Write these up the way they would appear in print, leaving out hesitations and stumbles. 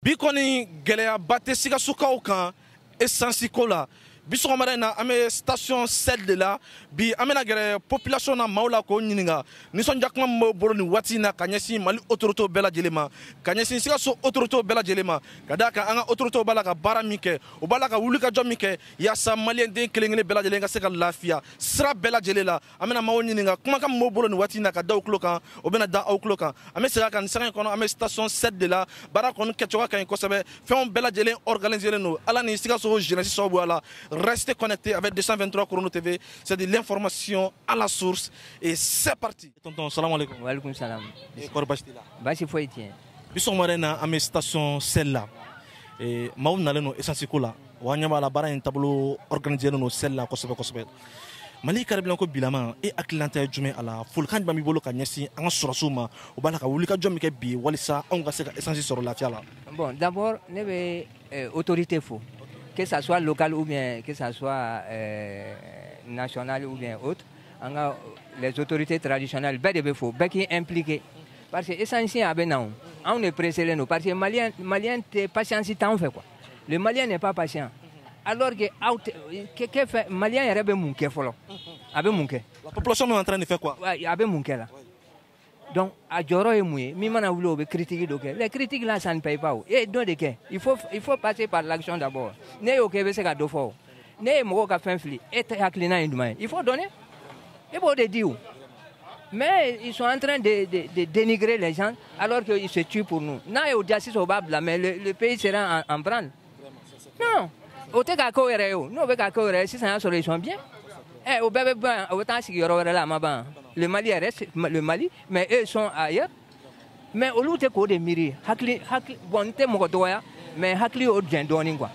Bi kɔni gɛlɛyaba tɛ Sikasokaw kan essence ko la. Bi sɔgɔmada in na an bɛ station 7 de la. Bi an bɛna gɛrɛ population na maaw la k'o ɲininka nisɔndiya kuma min b'o bolo nin waati in na ka ɲɛsin Mali autorités bɛɛ lajɛlen ma, ka ɲɛsin Sikaso autorités bɛɛ lajɛlen ma, ka d'a kan an ka autorités b'a la ka baara min kɛ, u b'a la ka wulikajɔ min kɛ yaasa maliyɛn den kelen kelen bɛɛ lajɛlen ka se ka lafiya sira bɛɛ lajɛlen la. An bɛna maaw ɲininka kumakan min b'o bolo nin waati in na ka da u tulo kan, o bɛna da aw tulo kan. An bɛ segin a kan nin sanga in kɔnɔ an bɛ station 7 de la. Baara kɔni kɛcogoya ka ɲi kosɛbɛ, fɛnw bɛɛ lajɛlen organisé don. Ala ni Sikaso jeunesse sababu la. Restez connectés avec 223 Chrono TV, c'est de l'information à la source et c'est parti. Tonton, salam alaikum. Wa alaikum salam. Korbastila. Basi foyi tien. Biso marena ame station celle-là. Et maaw nalen no essence ko la. Wa nyaba la bara en tableau organisé no celle-là kosɛbɛ. Mali kariblan ko bilama e akilanta jume ala fulkan bami bolo ka nyesi an suraso ma o bala ka wulika jom ke bi walisa on ka se ka essence sur la fiala. Bon, d'abord ne be autorité fo. Que ça soit local ou bien que ça soit national ou bien autre, les autorités traditionnelles, ben faut, ben qui impliqué. Parce que essentiel à Benaou, on est pressé nous parce que Malien t'es patient si t'en fait quoi. Le Malien n'est pas patient. Alors que fait Malien il avait mon cœur follow, avait mon cœur. La population est en train de faire quoi? Ouais, avait mon cœur là. Donc, à Djoro et Mouye, Mimana voulu critiquer. Les critiques là, ça ne paye pas. Et donc, il faut passer par l'action d'abord. Ne au Québec, c'est qu'à deux fois. Ne mo ka fin fli. Et à clina indoumain. Il faut donner. Et pour de dire. Mais ils sont en train de dénigrer les gens alors qu'ils se tuent pour nous. Na au diasis au bab là, mais le pays sera en branle. Non. Au te ka ko ereo. Non, ka ko ereo si ça a solution bien. Eh, au bébé ben, au temps si yoro là ma ban. Le Mali reste le Mali, mais eux sont ailleurs. Mais au lieu de quoi de miri, hakli bon te mo doya, mais hakli au djendoni quoi.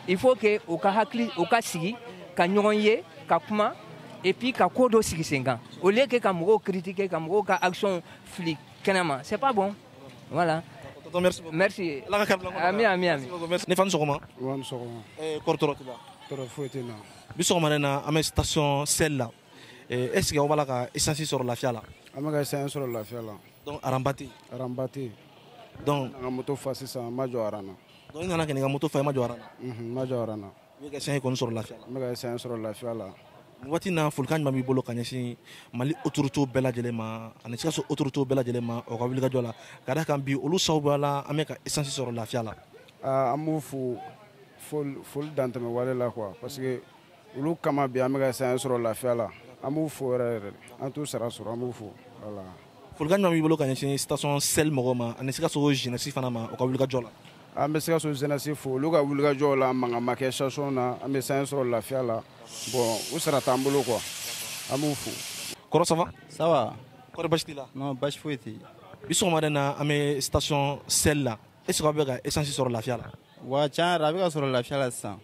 Il faut que au ka hakli au ka sigi, ka nyonye, ka kuma et puis ka kodo sigi 5 ans. Au lieu que ka mo critiquer, ka mo ka action flic kenama, c'est pas bon. Voilà. Merci beaucoup. Merci. Ami. Ne fan sokoma. Wan sokoma. Kortoro tiba. Toro foitina. Biso marena ame station celle-là. Est-ce que on va la essence sur la fiala? Amaga essence sur la fiala. Donc arambati. Donc nga moto fasi sa majo arana. Donc ina nga moto fa majo arana. Majo arana. Wi ka sen ko sur la fiala. Amaga essence sur la fiala. Wati na fulkan mami bolo kanyasi Mali autorité bela jelema ani Sikaso autorité bela jelema o ka wuli ka jola kada kan bi olu sawbala ameka essence sur la fiala. Amu full dantame wale la quoi parce que olu kama bi amega essence sur la fiala. Amu fo rere en tout sera sur amu fo voilà fulkan mami bolo kanyasi station sel mogoma ani Sikaso jeunesse fana ma o ka wuli ka jola ambe Sikaso jeunesse fo lu ka wuli ka jola manga make station na ambe essence sur la fiala. Bon, où sera Tambolo quoi? Amoufou. Comment ça va? Ça va. Quoi de bastila? Non, bâche fouetti. Bisous madame à mes stations celle-là. Est-ce qu'on va essentiel sur la fiala? Ouais, tiens, ravi sur la fiala ça.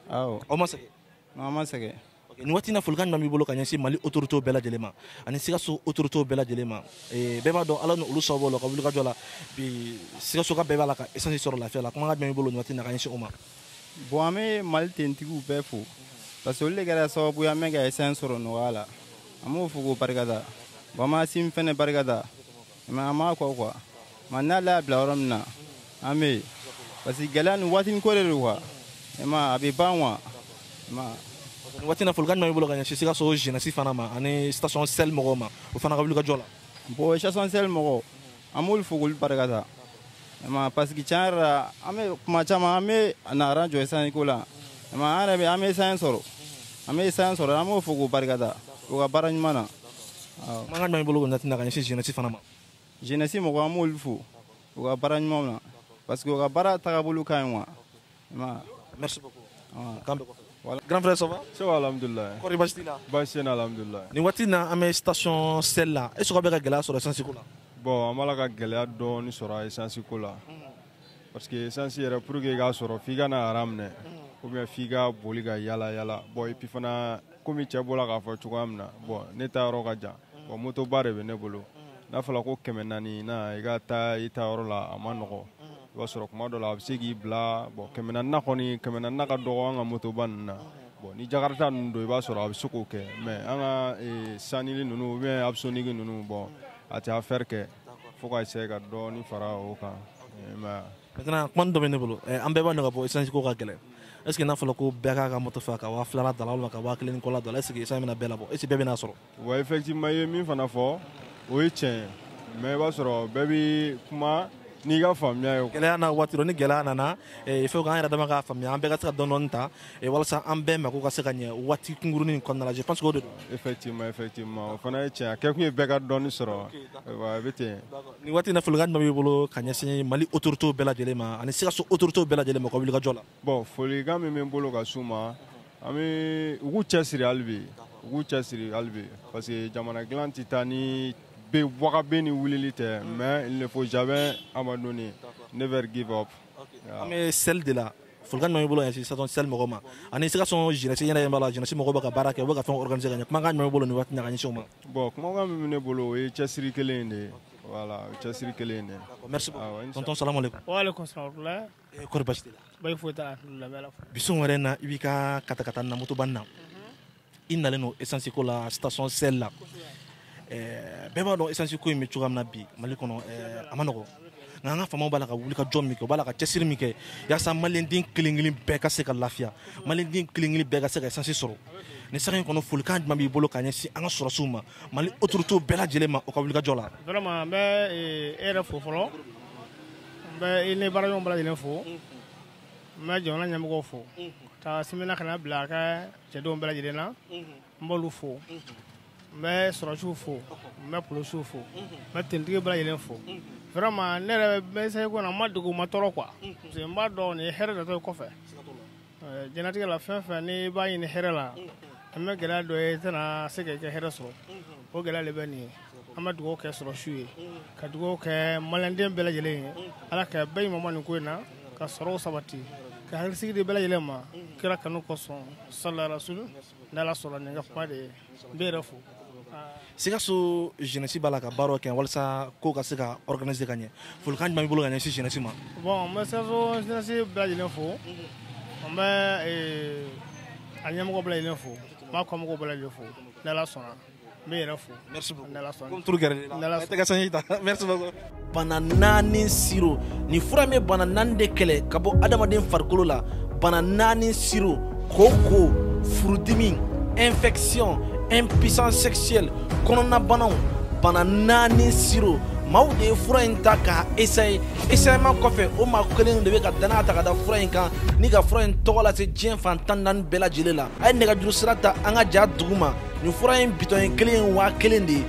Ah oh. Comment ça? Non, moi c'est que. Nous avons fait un bolo kanyasi Mali autorité bela jelema. Ani Sikaso autorité bela jelema. Et beba do ala no ulu sabo lo ka bulu ka jola. Bi Sikaso ka beba la ka essentiel sur la fiala. Comment nga bolo nous avons kanyasi oma? Bon, ame Mali tentigu befo. Parce que les gars sont pour amener des essence sur nous voilà. Amu fugu parigada. Bama sim fene parigada. Mais ama quoi. Mana la blaoram na. Ame. Parce que galan watin ko le roi. Ema abibanwa. Ma. Watina fulgan ma bolo ganya Sikaso jeunesse fana ma ani station sel mogoma. O fana ka bulu ka jola. Bo station sel mogo. Amul fugu parigada. Ema parce que chara ame kuma chama ame na ranjo essence ko la. Ma arabe ame sensoro amo fugo bargada o barany mana manga ma bolo natina kan jeunesse fana ma jeunesse mo ko amul fu o barany mana parce que o bara tagabulu kanwa ma merci beaucoup voilà grand frère ça va alhamdulillah ko ribastila bashena alhamdulillah ni watina ame station celle-là est-ce qu'on va gala sur essence ko la bon amala ka gala do ni sur essence ko la parce que essence era pour que ga soro figa na aramne ou bien figa boliga yala bon et puis fana comme tu bola ka fa chugamna bon neta ro ka ja bon moto bare be ne bolo na fala ko kemenani na igata ita ro la amanogo wa soro kuma do la sigi bla bon kemenana koni kemenana ka do nga moto banna bon ni jakarta ndo ba soro absuko ke mais anga sanili nunu bien absonigi nunu bon ati affaire ke faut ka essayer ka do ni fara o kan maintenant kuma dɔ bɛ ne bolo an bɛɛ b'a dɔn ka fɔ essence ko ka gɛlɛn est ce que n'a fɔra ko bɛɛ k'a ka moto fa ka 2000 da la walima ka 1000 ni kɔ la da la est ce que essence bɛna bɛɛ labɔ est ce que bɛɛ bɛna sɔrɔ wa effectivement i ye min fana fɔ o ye tiɲɛ mais i b'a sɔrɔ bɛɛ bɛ kuma n'i ka faamuya ye gɛlɛya n'a waati dɔ ni gɛlɛya nana il faut que an yɛrɛ dama k'a faamuya an bɛɛ ka se ka dɔɔni ta walasa an bɛɛ mako ka se ka ɲɛ waati kunkurunin in kɔnɔna la je pense que o de don effectivement o fana ye tiɲɛ a kɛ kun ye bɛɛ ka dɔɔni sɔrɔ wa a bɛ ten nin waati in na folikan jumɛn b'i bolo ka ɲɛsin Mali autorités bɛɛ lajɛlen ma ani Sikaso autorités bɛɛ lajɛlen ma ka wuli ka jɔ la bon folikan min bɛ n bolo ka s'u ma an bɛ u k'u cɛsiri hali bi parce que jamana dilan tɛ taa ni waga bɛ ni wulili tɛ mais il ne faut jamais abandonner never give up an bɛ sel de la folikan jumɛn b'i bolo ɲɛsin Sikaso sel mɔgɔw ma ani Sikaso jeunesse ɲɛna b'a la jeunesse mɔgɔw bɛ ka baara kɛ u bɛ ka fɛn organiser ka ɲɛ kumakan jumɛn b'i bolo nin waati in na ka ɲɛsin o ma bon kumakan min bɛ ne bolo o ye cɛsiri kelen in de ye voilà cɛsiri kelen in de merci beaucoup tonton salamu aleykum wa aleykum salam kɔri basi t'i la bayi foyi t'a la alhamdulilayi bi sun wɛrɛ na i b'i ka katakata na motoban na i nalen don essence ko la station sel la bɛɛ b'a dɔn essence ko in bɛ cogoya min na bi Mali kɔnɔ a ma nɔgɔ nka an ka faamaw b'a la ka wuli ka jɔ min kɛ u b'a la ka cɛsiri min kɛ yaasa maliyɛnden kelen kelen bɛɛ ka se ka lafiya maliyɛnden kelen kelen bɛɛ ka se ka essence sɔrɔ nin saga in kɔnɔ folikan jumɛn b'i bolo ka ɲɛsin an ka sɔrɔsiw ma Mali autorités bɛɛ lajɛlen ma u ka wuli ka jɔ la vraiment n bɛ e yɛrɛ fo fɔlɔ n bɛ i ni baaraɲɔgɔn bɛɛ lajɛlen fo n bɛ jamana ɲɛmɔgɔw fo ka simina ka na bila a ka cɛdenw bɛɛ lajɛlen na n b'olu fo n bɛ sɔrɔsiw fo n bɛ polisiw fo n bɛ tenitigi bɛɛ lajɛlen fo vraiment ne yɛrɛ bɛ se ko na n ma dogo n ma tɔɔrɔ quoi parce que n b'a dɔn nin ye hɛrɛ natɔ ye kɔfɛ diɲɛlatigɛ la fɛn fɛn n'i b'a ɲini hɛrɛ la an bɛ gɛlɛya dɔ ye i tɛna se k'i ka hɛrɛ sɔrɔ o gɛlɛya de bɛ nin ye an bɛ dugawu kɛ sɔrɔsiw ye ka dugawu kɛ maliyɛnden bɛɛ lajɛlen ye ala ka bɛɛ ɲuman nin ko in na ka sɔrɔw sabati ka hakilisigi di bɛɛ lajɛlen ma kira kanu kosɔn sallallahu alaihi wasallam n'ala sɔnna nin ka kuma de ye n bɛ yɛrɛ fo Sikaso jeunesse b'a la ka baaraw kɛ walasa ko ka se ka organiser ka ɲɛ folikan jumɛn b'i bolo ka ɲɛsin jeunesse ma bon n bɛ Sikaso jeunesse bɛɛ lajɛlen fo n bɛ a ɲɛmɔgɔ bɛɛ lajɛlen fo n b'a kɔmɔgɔw bɛɛ lajɛlen fo n'ala sɔnna n bɛ yɛrɛ fo merci beaucoup n'ala sɔnna comme turu gɛrɛ la tɛgɛ sanji ta merci beaucoup bana 4 siro nin fura in bɛ bana 4 de kɛlɛ ka bɔ adamaden farikolo la bana 4 siro koko furudimi infection impuissance sexuelle kɔnɔna banaw bana 4 siro maaw de ye fura in ta k'a essayer essayement kɔfɛ o maa kelen de bɛ ka danaya ta ka da fura in kan ni ka fura in tɔgɔ lase diɲɛ fan 14 bɛɛ lajɛlen la a ye nɛgɛjuru sira ta an ka ja dugu ma nin fura in bitɔn kelen ye 1000 de ye